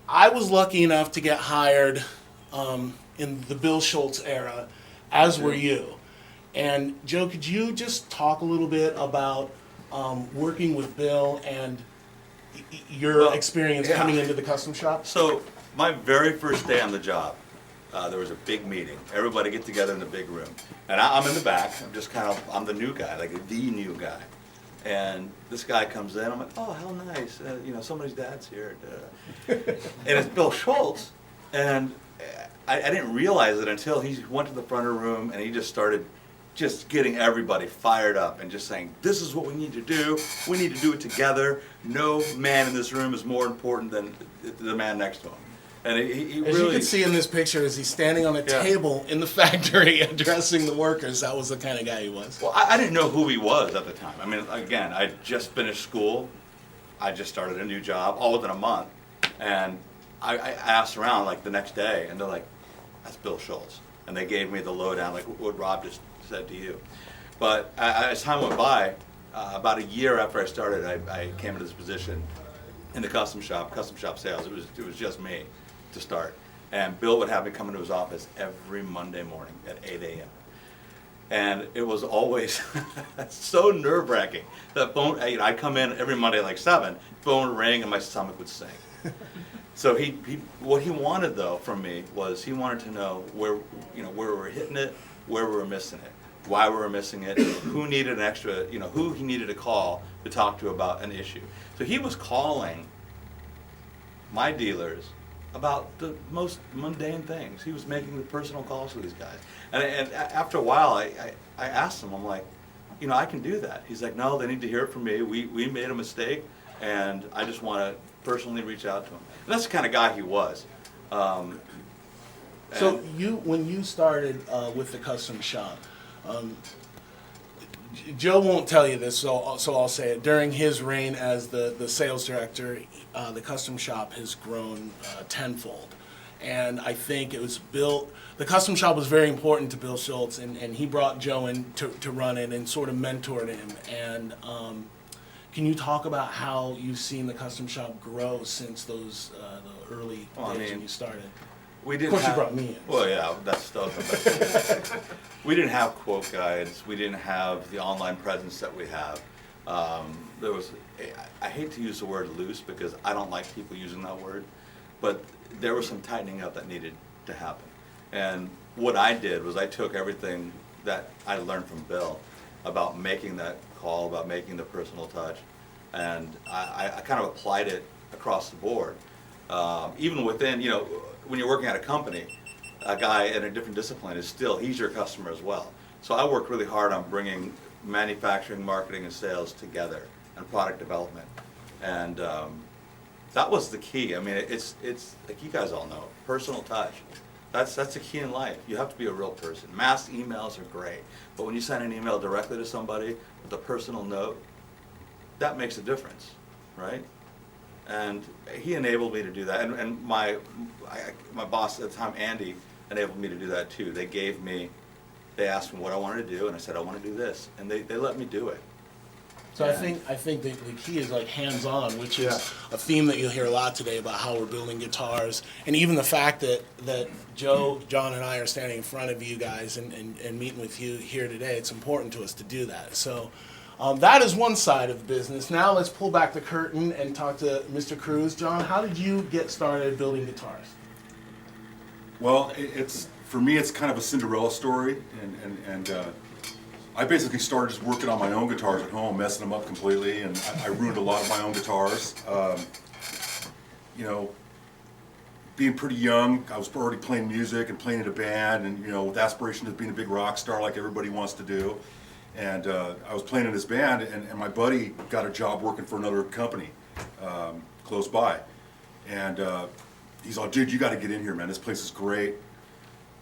I was lucky enough to get hired in the Bill Schultz era, as were you. And Joe, could you just talk a little bit about working with Bill and your experience coming into the custom shop? So my very first day on the job, there was a big meeting. Everybody get together in the big room. And I'm in the back. I'm the new guy, like the new guy. And this guy comes in. I'm like, oh, how nice. Somebody's dad's here. And it's Bill Schultz. And I didn't realize it until he went to the front of the room and he just started just getting everybody fired up and just saying, this is what we need to do. We need to do it together. No man in this room is more important than the man next to him. And he as really, you can see in this picture, as he's standing on a table in the factory addressing the workers, that was the kind of guy he was. Well, I didn't know who he was at the time. I mean, again, I just finished school. I just started a new job all within a month. And I asked around like the next day, and they're like, that's Bill Schultz. And they gave me the lowdown, like what Rob just said to you. But as time went by, about a year after I started, I came into this position in the custom shop sales. It was just me to start. And Bill would have me come into his office every Monday morning at 8 a.m. And it was always so nerve-wracking. That phone, I'd come in every Monday at like 7, phone would ring and my stomach would sink. So what he wanted though from me was he wanted to know where we were hitting it, where we were missing it, why we were missing it, who needed an extra, who he needed to call to talk to about an issue. So he was calling my dealers about the most mundane things. He was making the personal calls to these guys. And after a while, I asked him, I'm like, I can do that. He's like, no, they need to hear it from me. We made a mistake, and I just want to personally reach out to him. And that's the kind of guy he was. So when you started with the custom shop, Joe won't tell you this, so I'll say it. During his reign as the sales director, the custom shop has grown tenfold. And I think it was Bill, the custom shop was very important to Bill Schultz, and he brought Joe in to run it and sort of mentored him. And can you talk about how you've seen the custom shop grow since those the early days when you started? We didn't of course, have, you brought me in. Well, yeah, that's still. We didn't have quote guides. We didn't have the online presence that we have. There was, I hate to use the word loose because I don't like people using that word, but there was some tightening up that needed to happen. And what I did was I took everything that I learned from Bill about making that call, about making the personal touch, and I kind of applied it across the board. Even within, when you're working at a company, a guy in a different discipline he's your customer as well. So I worked really hard on bringing manufacturing, marketing, and sales together, and product development. And that was the key. I mean, it's like you guys all know, personal touch. That's the key in life. You have to be a real person. Mass emails are great, but when you send an email directly to somebody with a personal note, that makes a difference, right? And he enabled me to do that, and my boss at the time, Andy, enabled me to do that too. They asked me what I wanted to do, and I said I want to do this, and they let me do it. So I think the key is like hands-on, which is a theme that you'll hear a lot today about how we're building guitars, and even the fact that Joe, John, and I are standing in front of you guys and meeting with you here today. It's important to us to do that. So. That is one side of the business. Now let's pull back the curtain and talk to Mr. Cruz. John, how did you get started building guitars? Well, for me, it's kind of a Cinderella story, and I basically started just working on my own guitars at home, messing them up completely, and I ruined a lot of my own guitars. Being pretty young, I was already playing music and playing in a band, and with aspirations of being a big rock star like everybody wants to do. And I was playing in this band, and my buddy got a job working for another company close by. And he's like, dude, you got to get in here, man. This place is great.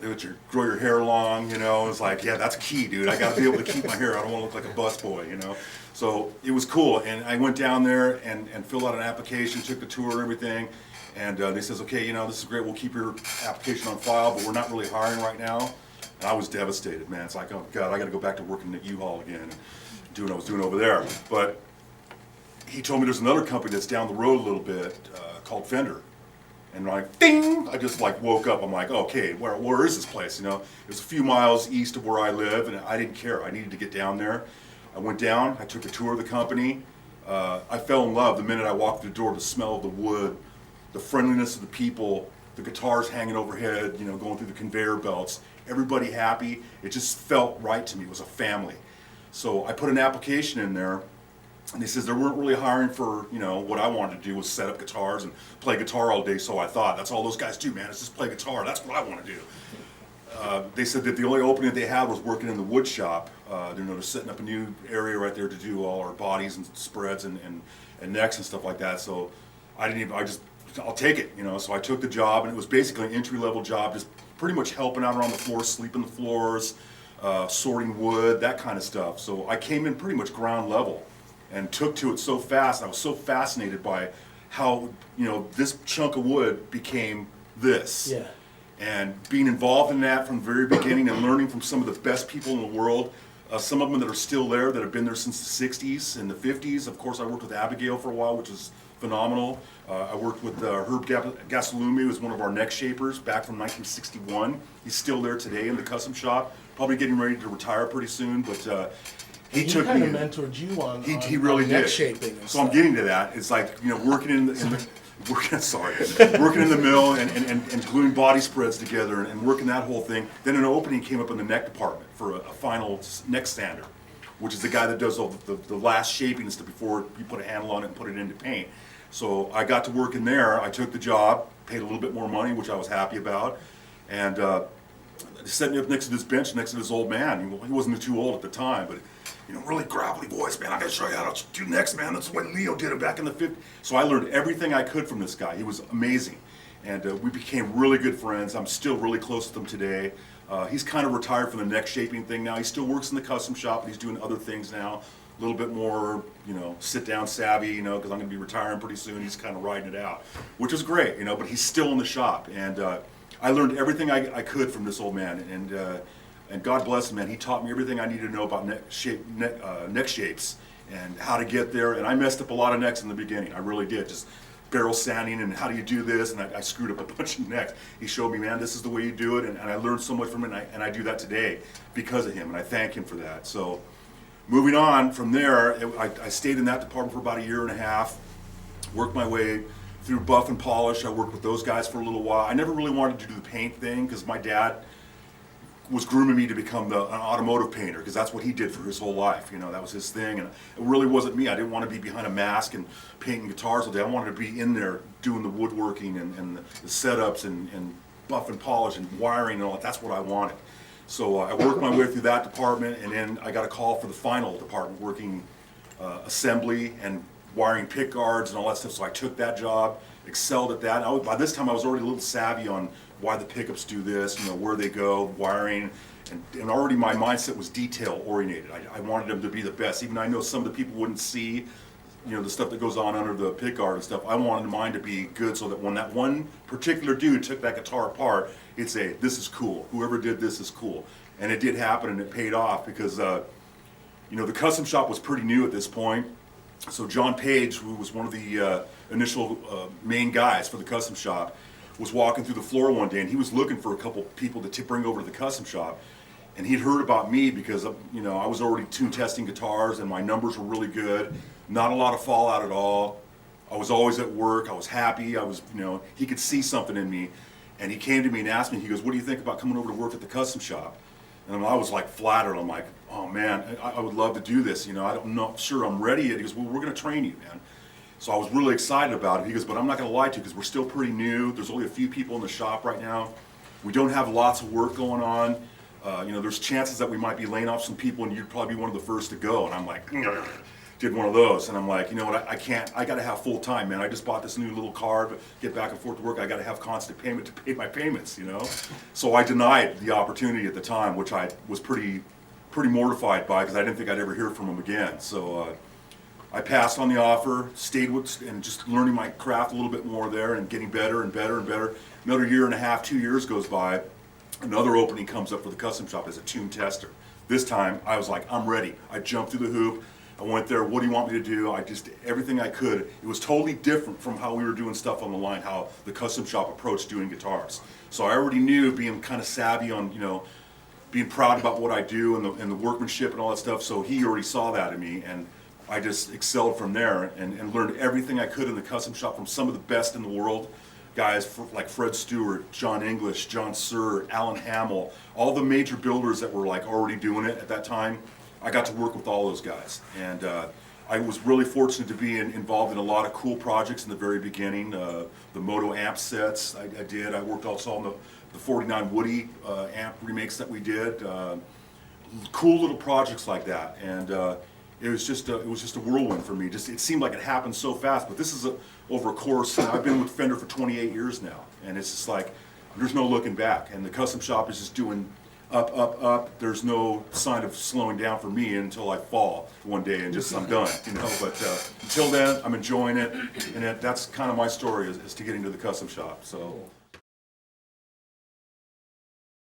They let you grow your hair long, It's like, yeah, that's key, dude. I got to be able to keep my hair. I don't want to look like a busboy, So it was cool. And I went down there and filled out an application, took the tour and everything. And they says, okay, this is great. We'll keep your application on file, but we're not really hiring right now. And I was devastated, man. It's like, oh God, I got to go back to working at U-Haul again and doing what I was doing over there. But he told me there's another company that's down the road a little bit called Fender. And like, ding! I just like woke up. I'm like, okay, where is this place? You know, it was a few miles east of where I live, and I didn't care. I needed to get down there. I went down. I took a tour of the company. I fell in love the minute I walked through the door. The smell of the wood, the friendliness of the people, the guitars hanging overhead, you know, going through the conveyor belts. Everybody happy. It just felt right to me. It was a family. So I put an application in there. And he says they weren't really hiring for, you know, what I wanted to do was set up guitars and play guitar all day. So I thought, that's all those guys do, man, is just play guitar. That's what I want to do. They said that the only opening that they had was working in the wood shop. You know, they're setting up a new area right there to do all our bodies and spreads and necks and stuff like that. So I'll take it, you know. So I took the job, and it was basically an entry-level job, just pretty much helping out around the floor, sweeping the floors, sorting wood, that kind of stuff. So I came in pretty much ground level. And took to it so fast. I was so fascinated by how, you know, this chunk of wood became this. Yeah. And being involved in that from the very beginning and learning from some of the best people in the world, some of them that are still there, that have been there since the 60s and the 50s. Of course, I worked with Abigail for a while, which was phenomenal. I worked with Herb Gasolumi, who was one of our neck shapers back from 1961. He's still there today in the custom shop, probably getting ready to retire pretty soon, but he took kind me of mentored you on he really on neck did. shaping and So stuff. I'm getting to that. It's like, you know, working in the working in the mill and gluing body spreads together and working that whole thing. Then an opening came up in the neck department for a final neck sander, which is the guy that does all the last shaping and stuff before you put a handle on it and put it into paint. So I got to work in there. I took the job, paid a little bit more money, which I was happy about, and set me up next to this bench next to this old man. He wasn't too old at the time, but, you know, really gravelly voice, man. I gotta show you how to do necks, man. That's the way Leo did it back in the 50s. So I learned everything I could from this guy. He was amazing. And we became really good friends. I'm still really close with him today. He's kind of retired from the neck shaping thing now. He still works in the custom shop, but he's doing other things now. A little bit more, you know, sit-down savvy, you know, because I'm gonna be retiring pretty soon. He's kind of riding it out, which is great, you know, but he's still in the shop. And I learned everything I could from this old man, and God bless him, man. He taught me everything I needed to know about neck shapes and how to get there. And I messed up a lot of necks in the beginning. I really did. Just barrel sanding and how do you do this, and I screwed up a bunch of necks. He showed me, man, this is the way you do it, and I learned so much from it, and I do that today because of him, and I thank him for that. So moving on from there, I stayed in that department for about a year and a half, worked my way through buff and polish. I worked with those guys for a little while. I never really wanted to do the paint thing because my dad was grooming me to become an automotive painter, because that's what he did for his whole life. You know, that was his thing, and it really wasn't me. I didn't want to be behind a mask and painting guitars all day. I wanted to be in there doing the woodworking and the setups and buff and polish and wiring and all that. That's what I wanted. So I worked my way through that department, and then I got a call for the final department, working assembly and wiring pick guards and all that stuff. So I took that job, excelled at that. By this time I was already a little savvy on why the pickups do this, you know, where they go, wiring, and already my mindset was detail oriented. I wanted them to be the best. Even though I know some of the people wouldn't see, you know, the stuff that goes on under the pick guard and stuff. I wanted mine to be good so that when that one particular dude took that guitar apart, he'd say, this is cool. Whoever did this is cool. And it did happen, and it paid off because, you know, the custom shop was pretty new at this point. So John Page, who was one of the initial main guys for the custom shop, was walking through the floor one day, and he was looking for a couple people to bring over to the custom shop. And he'd heard about me because, you know, I was already tune testing guitars, and my numbers were really good. Not a lot of fallout at all. I was always at work. I was happy. I was, you know, he could see something in me. And he came to me and asked me, he goes, what do you think about coming over to work at the custom shop? And I was like flattered. I'm like, oh man, I would love to do this. You know, I'm not sure I'm ready yet. He goes, well, we're going to train you, man. So I was really excited about it. He goes, but I'm not going to lie to you because we're still pretty new. There's only a few people in the shop right now. We don't have lots of work going on. You know, there's chances that we might be laying off some people, and you'd probably be one of the first to go. And I'm like, did one of those. And I'm like, you know what, I can't, I got to have full time, man. I just bought this new little car to get back and forth to work. I got to have constant payment to pay my payments, you know. So I denied the opportunity at the time, which I was pretty mortified by because I didn't think I'd ever hear from him again. So I passed on the offer, stayed with, and just learning my craft a little bit more there and getting better and better and better. Another year and a half, 2 years goes by. Another opening comes up for the custom shop as a tune tester. This time I was like, I'm ready. I jumped through the hoop, I went there, what do you want me to do? I just, everything I could. It was totally different from how we were doing stuff on the line, how the custom shop approached doing guitars. So I already knew, being kind of savvy on, you know, being proud about what I do and the workmanship and all that stuff, so he already saw that in me, and I just excelled from there and learned everything I could in the custom shop from some of the best in the world. Guys like Fred Stewart, John English, John Sir, Alan Hamill, all the major builders that were like already doing it at that time. I got to work with all those guys, and I was really fortunate to be involved in a lot of cool projects in the very beginning. The Moto amp sets I did. I worked also on the 49 Woody amp remakes that we did. Cool little projects like that, and it was just a whirlwind for me. Just, it seemed like it happened so fast, but this is over a course. I've been with Fender for 28 years now, and it's just like there's no looking back. And the custom shop is just doing up, up, up. There's no sign of slowing down for me until I fall one day and just I'm done, you know. But until then, I'm enjoying it, and that's kind of my story is to get into the custom shop. So.